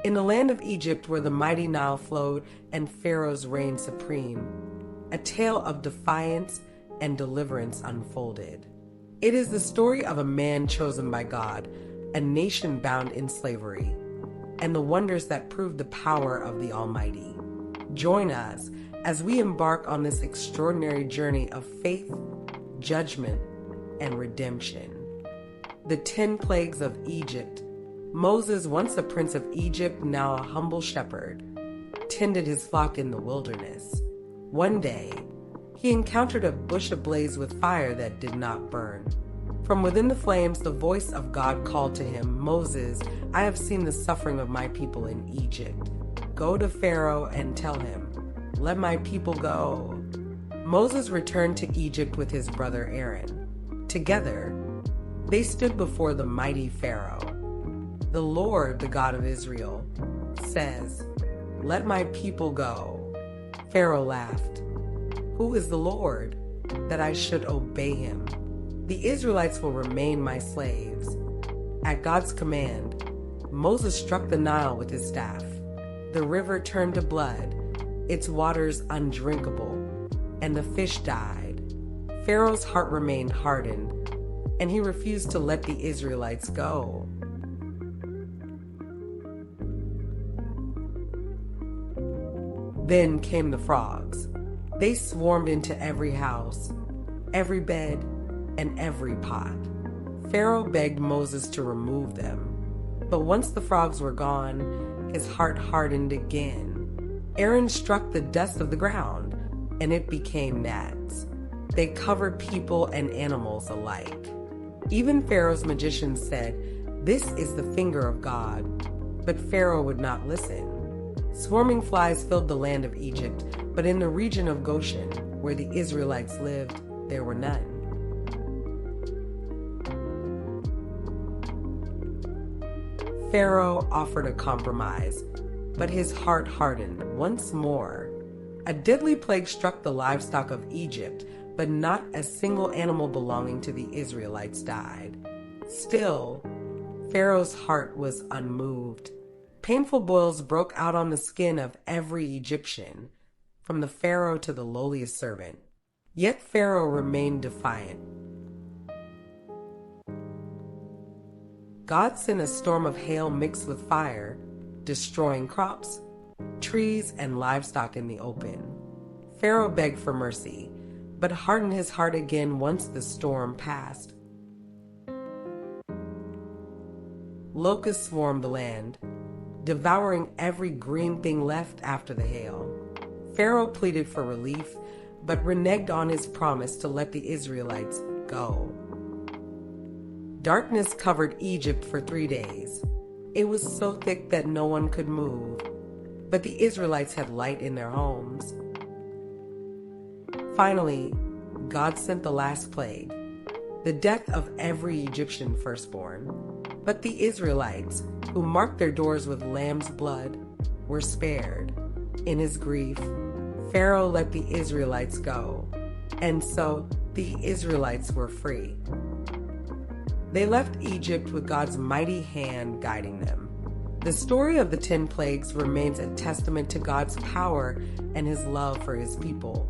In the land of Egypt, where the mighty Nile flowed and Pharaoh's reigned supreme, a tale of defiance and deliverance unfolded. It is the story of a man chosen by God, a nation bound in slavery, and the wonders that prove the power of the Almighty. Join us as we embark on this extraordinary journey of faith, judgment, and redemption. The 10 plagues of Egypt. Moses, once a prince of Egypt, now a humble shepherd, tended his flock in the wilderness. One day, he encountered a bush ablaze with fire that did not burn. From within the flames, the voice of God called to him, "Moses, I have seen the suffering of my people in Egypt. Go to Pharaoh and tell him, 'Let my people go.'" Moses returned to Egypt with his brother Aaron. Together, they stood before the mighty Pharaoh. "The Lord, the God of Israel, says, 'Let my people go.'" Pharaoh laughed. "Who is the Lord, that I should obey him? The Israelites will remain my slaves." At God's command, Moses struck the Nile with his staff. The river turned to blood, its waters undrinkable, and the fish died. Pharaoh's heart remained hardened, and he refused to let the Israelites go. Then came the frogs. They swarmed into every house, every bed, and every pot. Pharaoh begged Moses to remove them, but once the frogs were gone, his heart hardened again. Aaron struck the dust of the ground, and it became gnats. They covered people and animals alike. Even Pharaoh's magicians said, "This is the finger of God." But Pharaoh would not listen. Swarming flies filled the land of Egypt, but in the region of Goshen, where the Israelites lived, there were none. Pharaoh offered a compromise, but his heart hardened once more. A deadly plague struck the livestock of Egypt, but not a single animal belonging to the Israelites died. Still, Pharaoh's heart was unmoved. Painful boils broke out on the skin of every Egyptian, from the Pharaoh to the lowliest servant. Yet Pharaoh remained defiant. God sent a storm of hail mixed with fire, destroying crops, trees, and livestock in the open. Pharaoh begged for mercy, but hardened his heart again once the storm passed. Locusts swarmed the land, devouring every green thing left after the hail. Pharaoh pleaded for relief, but reneged on his promise to let the Israelites go. Darkness covered Egypt for 3 days. It was so thick that no one could move, but the Israelites had light in their homes. Finally, God sent the last plague, the death of every Egyptian firstborn. But the Israelites, who marked their doors with lamb's blood, were spared. In his grief, Pharaoh let the Israelites go, and so the Israelites were free. They left Egypt with God's mighty hand guiding them. The story of the 10 plagues remains a testament to God's power and his love for his people.